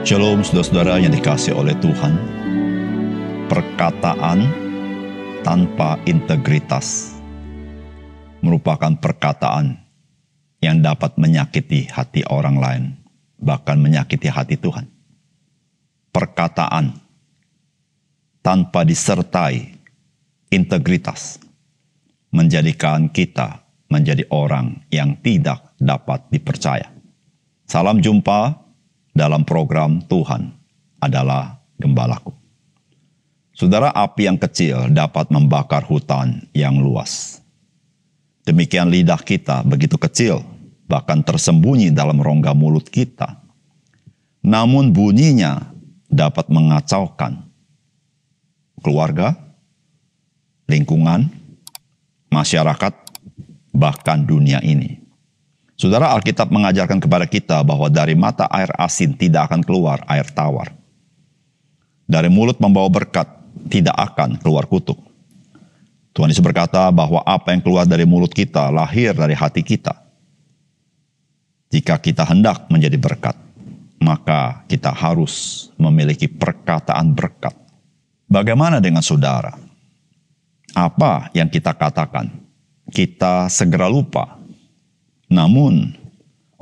Shalom saudara-saudara yang dikasihi oleh Tuhan. Perkataan tanpa integritas merupakan perkataan yang dapat menyakiti hati orang lain, bahkan menyakiti hati Tuhan. Perkataan tanpa disertai integritas menjadikan kita menjadi orang yang tidak dapat dipercaya. Salam jumpa dalam program Tuhan adalah Gembalaku. Saudara, api yang kecil dapat membakar hutan yang luas. Demikian lidah kita begitu kecil, bahkan tersembunyi dalam rongga mulut kita. Namun bunyinya dapat mengacaukan keluarga, lingkungan, masyarakat, bahkan dunia ini. Saudara, Alkitab mengajarkan kepada kita bahwa dari mata air asin tidak akan keluar air tawar. Dari mulut membawa berkat tidak akan keluar kutuk. Tuhan Yesus berkata bahwa apa yang keluar dari mulut kita lahir dari hati kita. Jika kita hendak menjadi berkat, maka kita harus memiliki perkataan berkat. Bagaimana dengan saudara? Apa yang kita katakan, kita segera lupa. Namun,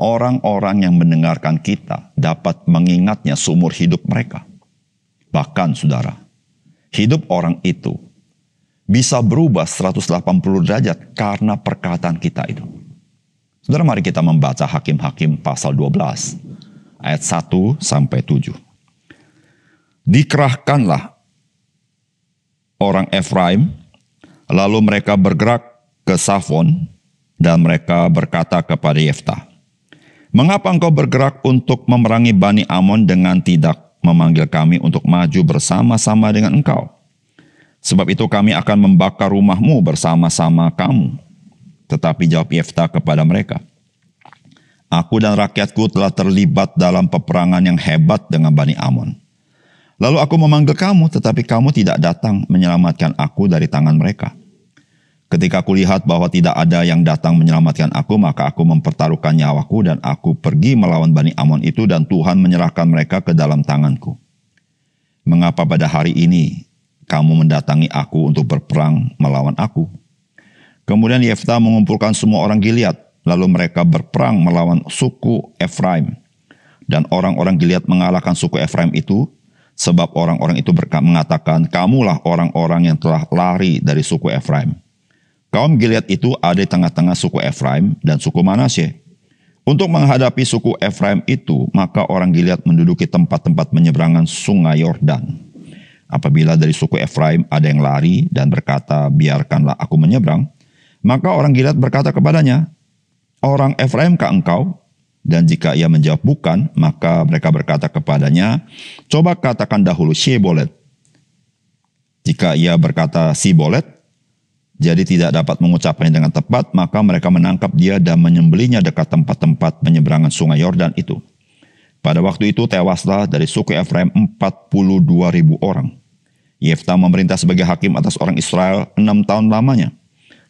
orang-orang yang mendengarkan kita dapat mengingatnya seumur hidup mereka. Bahkan, saudara, hidup orang itu bisa berubah 180 derajat karena perkataan kita itu. Saudara, mari kita membaca Hakim-Hakim pasal 12, ayat 1-7. Dikerahkanlah orang Efraim, lalu mereka bergerak ke Safon, dan mereka berkata kepada Yeftah, "Mengapa engkau bergerak untuk memerangi Bani Amon dengan tidak memanggil kami untuk maju bersama-sama dengan engkau? Sebab itu kami akan membakar rumahmu bersama-sama kamu." Tetapi jawab Yeftah kepada mereka, "Aku dan rakyatku telah terlibat dalam peperangan yang hebat dengan Bani Amon. Lalu aku memanggil kamu, tetapi kamu tidak datang menyelamatkan aku dari tangan mereka. Ketika aku lihat bahwa tidak ada yang datang menyelamatkan aku, maka aku mempertaruhkan nyawaku dan aku pergi melawan Bani Amon itu dan Tuhan menyerahkan mereka ke dalam tanganku. Mengapa pada hari ini kamu mendatangi aku untuk berperang melawan aku?" Kemudian Yeftah mengumpulkan semua orang Gilead, lalu mereka berperang melawan suku Efraim. Dan orang-orang Gilead mengalahkan suku Efraim itu, sebab orang-orang itu mengatakan, "Kamulah orang-orang yang telah lari dari suku Efraim." Kaum Gilead itu ada di tengah-tengah suku Efraim dan suku Manasye. Untuk menghadapi suku Efraim itu, maka orang Gilead menduduki tempat-tempat menyeberangan sungai Yordan. Apabila dari suku Efraim ada yang lari dan berkata, "Biarkanlah aku menyeberang," maka orang Gilead berkata kepadanya, "Orang Efraimkah engkau?" Dan jika ia menjawab bukan, maka mereka berkata kepadanya, "Coba katakan dahulu Shibolet." Jika ia berkata Sibolet, jadi tidak dapat mengucapkannya dengan tepat, maka mereka menangkap dia dan menyembelihnya dekat tempat-tempat penyeberangan sungai Yordan itu. Pada waktu itu tewaslah dari suku Efraim 42.000 orang. Yeftah memerintah sebagai hakim atas orang Israel 6 tahun lamanya.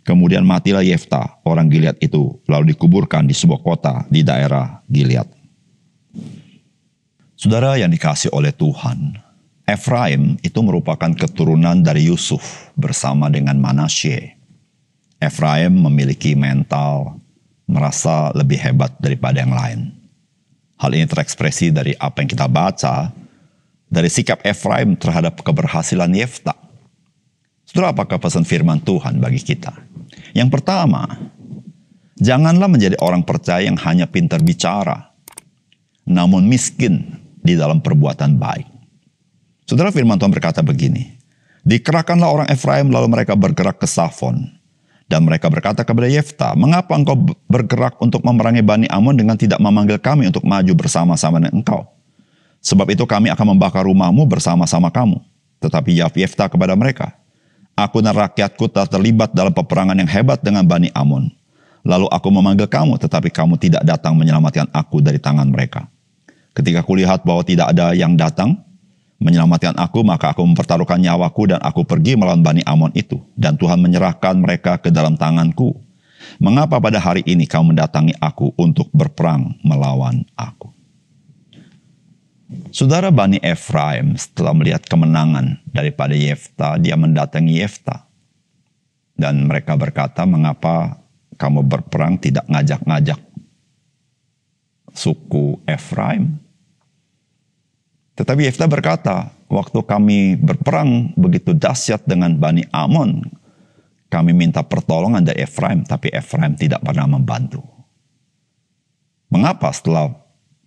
Kemudian matilah Yeftah, orang Gilead itu, lalu dikuburkan di sebuah kota di daerah Gilead. Saudara yang dikasihi oleh Tuhan, Efraim itu merupakan keturunan dari Yusuf bersama dengan Manasye. Efraim memiliki mental merasa lebih hebat daripada yang lain. Hal ini terekspresi dari apa yang kita baca dari sikap Efraim terhadap keberhasilan Yeftah. Saudara, apakah pesan firman Tuhan bagi kita? Yang pertama, janganlah menjadi orang percaya yang hanya pintar bicara, namun miskin di dalam perbuatan baik. Saudara, firman Tuhan berkata begini, "Dikerahkanlah orang Efraim, lalu mereka bergerak ke Safon. Dan mereka berkata kepada Yeftah, 'Mengapa engkau bergerak untuk memerangi Bani Amon dengan tidak memanggil kami untuk maju bersama-sama dengan engkau? Sebab itu kami akan membakar rumahmu bersama-sama kamu.' Tetapi jawab Yeftah kepada mereka, 'Aku dan rakyatku telah terlibat dalam peperangan yang hebat dengan Bani Amon. Lalu aku memanggil kamu, tetapi kamu tidak datang menyelamatkan aku dari tangan mereka. Ketika kulihat bahwa tidak ada yang datang menyelamatkan aku, maka aku mempertaruhkan nyawaku dan aku pergi melawan Bani Amon itu. Dan Tuhan menyerahkan mereka ke dalam tanganku. Mengapa pada hari ini kau mendatangi aku untuk berperang melawan aku?" Saudara, Bani Efraim setelah melihat kemenangan daripada Yefta, dia mendatangi Yefta. Dan mereka berkata, mengapa kamu berperang tidak ngajak-ngajak suku Efraim? Tetapi Yefta berkata, waktu kami berperang begitu dahsyat dengan Bani Amon, kami minta pertolongan dari Efraim, tapi Efraim tidak pernah membantu. Mengapa setelah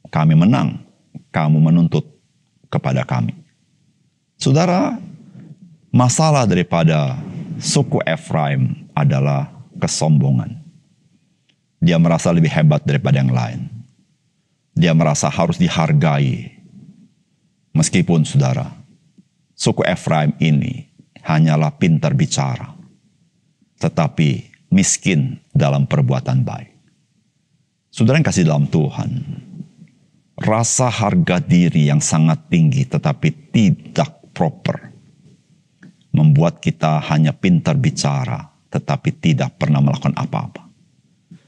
kami menang, kamu menuntut kepada kami? Saudara, masalah daripada suku Efraim adalah kesombongan. Dia merasa lebih hebat daripada yang lain. Dia merasa harus dihargai. Meskipun saudara, suku Efraim ini hanyalah pintar bicara, tetapi miskin dalam perbuatan baik. Saudara yang kasih dalam Tuhan, rasa harga diri yang sangat tinggi tetapi tidak proper membuat kita hanya pintar bicara tetapi tidak pernah melakukan apa-apa.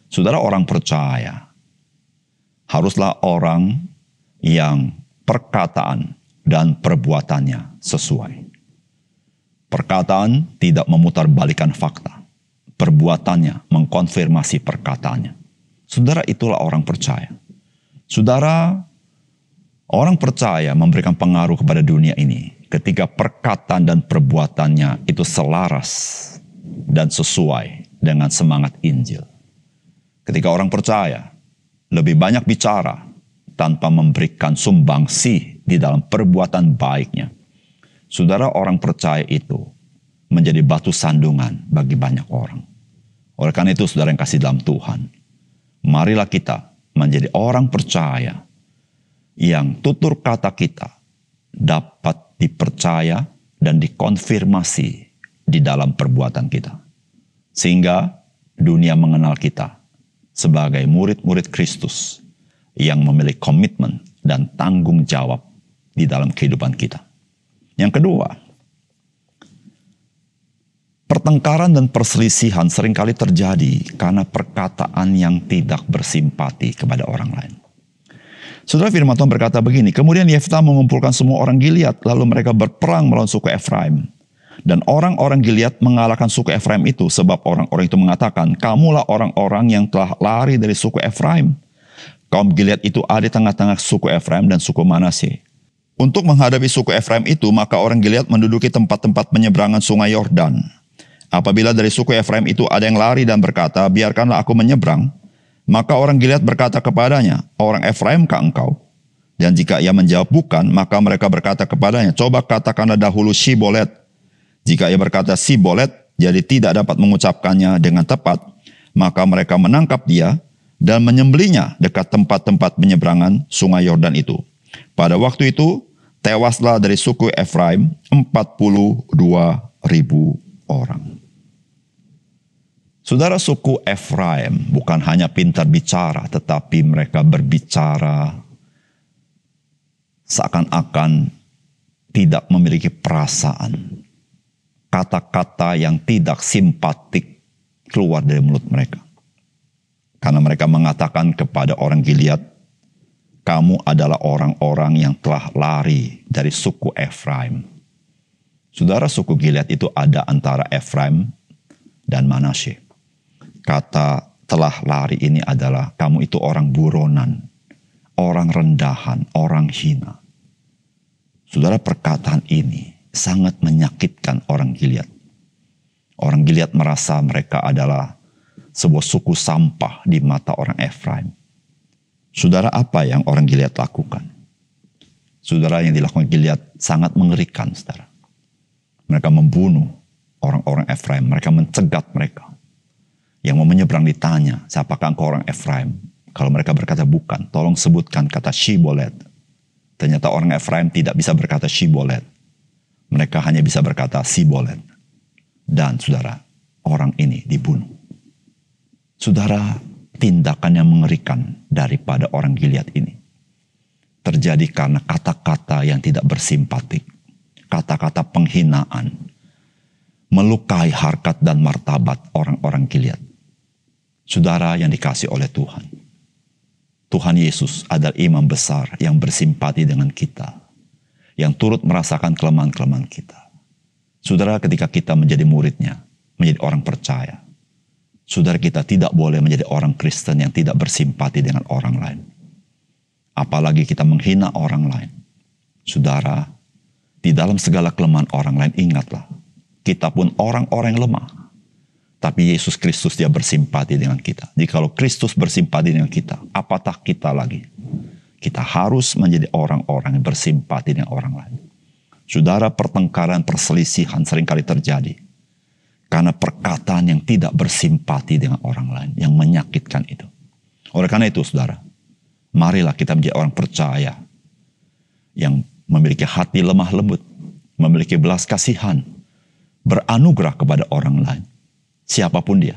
Saudara, orang percaya haruslah orang yang perkataan dan perbuatannya sesuai. Perkataan tidak memutarbalikan fakta. Perbuatannya mengkonfirmasi perkataannya. Saudara, itulah orang percaya. Saudara, orang percaya memberikan pengaruh kepada dunia ini ketika perkataan dan perbuatannya itu selaras dan sesuai dengan semangat Injil. Ketika orang percaya lebih banyak bicara tanpa memberikan sumbangsi di dalam perbuatan baiknya, saudara, orang percaya itu menjadi batu sandungan bagi banyak orang. Oleh karena itu, saudara yang kasih dalam Tuhan, marilah kita menjadi orang percaya yang tutur kata kita dapat dipercaya dan dikonfirmasi di dalam perbuatan kita. Sehingga dunia mengenal kita sebagai murid-murid Kristus yang memiliki komitmen dan tanggung jawab di dalam kehidupan kita. Yang kedua, pertengkaran dan perselisihan seringkali terjadi karena perkataan yang tidak bersimpati kepada orang lain. Saudara, firman Tuhan berkata begini, kemudian Yefta mengumpulkan semua orang Gilead, lalu mereka berperang melawan suku Efraim. Dan orang-orang Gilead mengalahkan suku Efraim itu, sebab orang-orang itu mengatakan, kamulah orang-orang yang telah lari dari suku Efraim. Kaum Gilead itu ada di tengah-tengah suku Efraim dan suku Manasye. Untuk menghadapi suku Efraim itu, maka orang Gilead menduduki tempat-tempat penyeberangan sungai Yordan. Apabila dari suku Efraim itu ada yang lari dan berkata, biarkanlah aku menyeberang, maka orang Gilead berkata kepadanya, orang Efraimkah engkau? Dan jika ia menjawab bukan, maka mereka berkata kepadanya, coba katakanlah dahulu Shibolet. Jika ia berkata Shibolet, jadi tidak dapat mengucapkannya dengan tepat, maka mereka menangkap dia dan menyembelihnya dekat tempat-tempat penyeberangan sungai Yordan itu. Pada waktu itu, tewaslah dari suku Efraim 42.000 orang. Saudara, suku Efraim bukan hanya pintar bicara, tetapi mereka berbicara seakan-akan tidak memiliki perasaan. Kata-kata yang tidak simpatik keluar dari mulut mereka. Karena mereka mengatakan kepada orang Gilead, kamu adalah orang-orang yang telah lari dari suku Efraim. Saudara, suku Gilead itu ada antara Efraim dan Manasye. Kata telah lari ini adalah kamu itu orang buronan, orang rendahan, orang hina. Saudara, perkataan ini sangat menyakitkan orang Gilead. Orang Gilead merasa mereka adalah sebuah suku sampah di mata orang Efraim. Saudara, apa yang orang Gilead lakukan? Saudara, yang dilakukan Gilead sangat mengerikan, saudara. Mereka membunuh orang-orang Efraim, mereka mencegat mereka. Yang mau menyeberang ditanya, siapakah engkau orang Efraim? Kalau mereka berkata bukan, tolong sebutkan kata Shibolet. Ternyata orang Efraim tidak bisa berkata Shibolet. Mereka hanya bisa berkata Shibolet. Dan saudara, orang ini dibunuh. Saudara, tindakan yang mengerikan daripada orang Gilead ini terjadi karena kata-kata yang tidak bersimpatik. Kata-kata penghinaan. Melukai harkat dan martabat orang-orang Gilead. Saudara yang dikasih oleh Tuhan. Tuhan Yesus adalah imam besar yang bersimpati dengan kita, yang turut merasakan kelemahan-kelemahan kita. Saudara, ketika kita menjadi muridnya, menjadi orang percaya, saudara, kita tidak boleh menjadi orang Kristen yang tidak bersimpati dengan orang lain. Apalagi kita menghina orang lain. Saudara, di dalam segala kelemahan orang lain, ingatlah, kita pun orang-orang yang lemah. Tapi Yesus Kristus dia bersimpati dengan kita. Jadi kalau Kristus bersimpati dengan kita, apatah kita lagi? Kita harus menjadi orang-orang yang bersimpati dengan orang lain. Saudara, pertengkaran, perselisihan seringkali terjadi karena perkataan yang tidak bersimpati dengan orang lain, yang menyakitkan itu. Oleh karena itu, saudara, marilah kita menjadi orang percaya yang memiliki hati lemah lembut, memiliki belas kasihan, beranugerah kepada orang lain. Siapapun dia,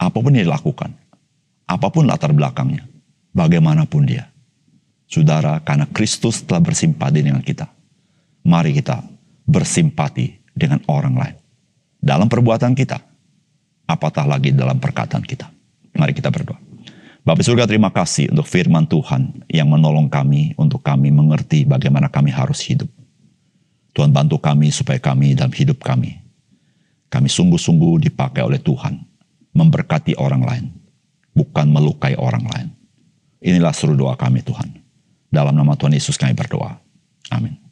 apapun yang dilakukan, apapun latar belakangnya, bagaimanapun dia. Saudara, karena Kristus telah bersimpati dengan kita, mari kita bersimpati dengan orang lain. Dalam perbuatan kita, apatah lagi dalam perkataan kita. Mari kita berdoa. Bapa surga, terima kasih untuk firman Tuhan yang menolong kami, untuk kami mengerti bagaimana kami harus hidup. Tuhan, bantu kami supaya kami dalam hidup kami sungguh-sungguh dipakai oleh Tuhan, memberkati orang lain, bukan melukai orang lain. Inilah seru doa kami, Tuhan. Dalam nama Tuhan Yesus kami berdoa. Amin.